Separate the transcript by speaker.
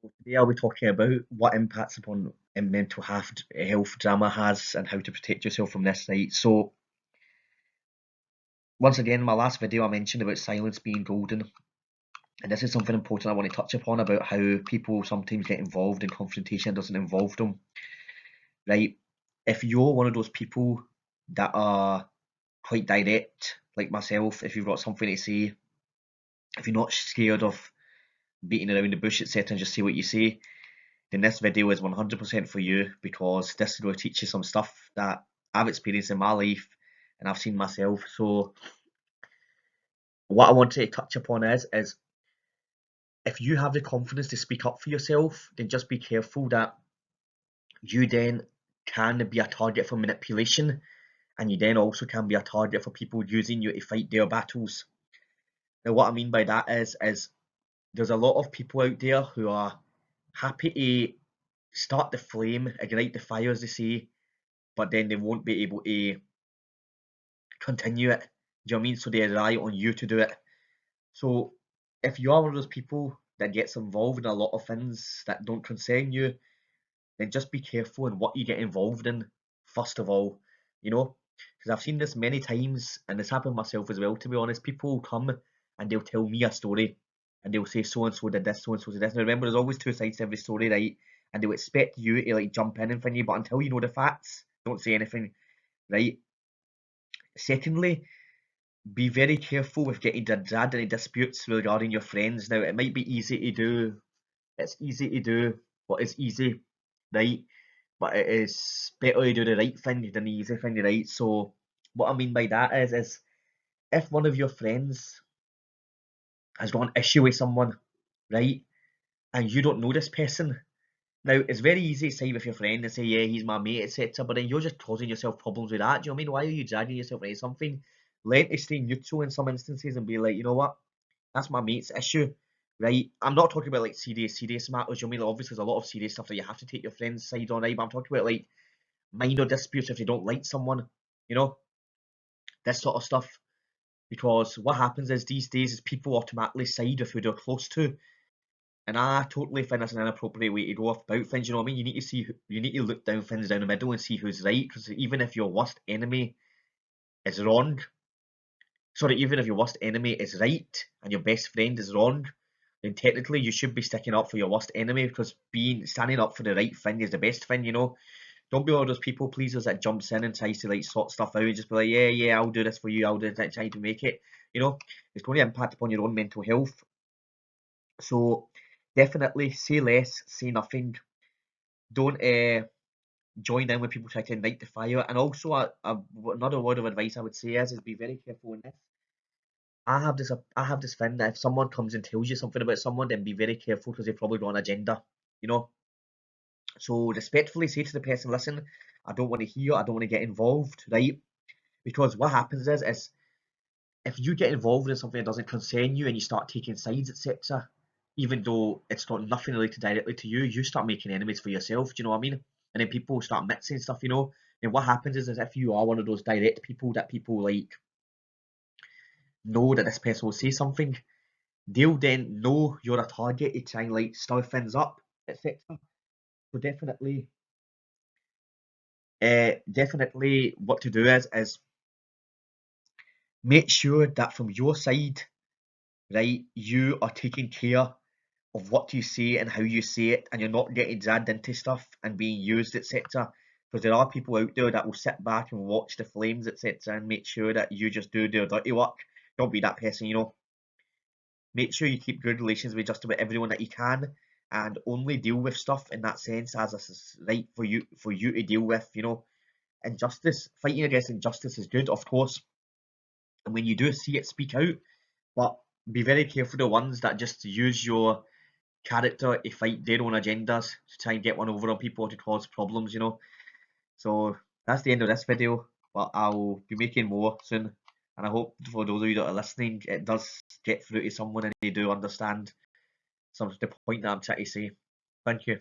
Speaker 1: Today I'll be talking about what impacts upon mental health drama has and how to protect yourself from this, right? So, once again, in my last video I mentioned about silence being golden, and this is something important I want to touch upon about how people sometimes get involved in confrontation that doesn't involve them, right? If you're one of those people that are quite direct, like myself, if you've got something to say, if you're not scared of beating around the bush, etc., and just say what you say, then this video is 100% for you, because this is going to teach you some stuff that I've experienced in my life and I've seen myself. So what I want to touch upon is if you have the confidence to speak up for yourself, then just be careful that you then can be a target for manipulation, and you then also can be a target for people using you to fight their battles. Now what I mean by that is there's a lot of people out there who are happy to start the flame, ignite the fire as they say, but then they won't be able to continue it. Do you know what I mean? So they rely on you to do it. So if you are one of those people that gets involved in a lot of things that don't concern you, then just be careful in what you get involved in, first of all, you know? Because I've seen this many times, and it's happened myself as well, to be honest. People come and they'll tell me a story, and they'll say so and so did this, so and so did this. Now remember, there's always two sides to every story, right? And they'll expect you to like jump in and thing, but until you know the facts, don't say anything, right? Secondly, be very careful with getting dragged into disputes regarding your friends. Now, it might be easy to do. It's easy to do what is easy, right? But it is better to do the right thing than the easy thing, right? So, what I mean by that is if one of your friends has got an issue with someone, right, and you don't know this person, now it's very easy to side with your friend and say, yeah, he's my mate, etc. But then you're just causing yourself problems with that. Do you know what I mean? Why are you dragging yourself into something? Learn to stay neutral in some instances and be like, you know what? That's my mate's issue, right? I'm not talking about like serious matters. You know what I mean? Obviously, there's a lot of serious stuff that you have to take your friend's side on, right? But I'm talking about like minor disputes if they don't like someone, you know, this sort of stuff. Because what happens is these days is people automatically side with who they're close to, and I totally find that's an inappropriate way to go about things. You know what I mean? You need to you need to look down things down the middle and see who's right. Because even if your worst enemy is wrong, sorry, even if your worst enemy is right and your best friend is wrong, then technically you should be sticking up for your worst enemy, because being standing up for the right thing is the best thing, you know. Don't be one of those people pleasers that jumps in and tries to like sort stuff out and just be like, yeah, yeah, I'll do this for you, I'll do that, try to make it. You know, it's going to impact upon your own mental health. So definitely say less, say nothing. Don't join in when people try to ignite the fire. And also, another word of advice I would say is be very careful in this. I have this thing that if someone comes and tells you something about someone, then be very careful, because they've probably got an agenda, you know. So respectfully say to the person, listen, I don't want to hear, I don't want to get involved, right? Because what happens is if you get involved in something that doesn't concern you and you start taking sides, etc., even though it's not nothing related directly to you, you start making enemies for yourself. Do you know what I mean? And then people start mixing stuff, you know. And what happens is if you are one of those direct people that people like know that this person will say something, they'll then know you're a target to try and like stir things up, etc. So definitely, what to do is make sure that from your side, right, you are taking care of what you say and how you say it, and you're not getting dragged into stuff and being used, etc. Because there are people out there that will sit back and watch the flames, etc., and make sure that you just do their dirty work. Don't be that person, you know. Make sure you keep good relations with just about everyone that you can, and only deal with stuff in that sense as is right for you to deal with. You know, injustice, fighting against injustice is good, of course, and when you do see it, speak out. But be very careful the ones that just use your character to fight their own agendas to try and get one over on people to cause problems. You know. So that's the end of this video, but I'll be making more soon. And I hope for those of you that are listening, it does get through to someone and they do understand some of the point that I'm trying to say. Thank you.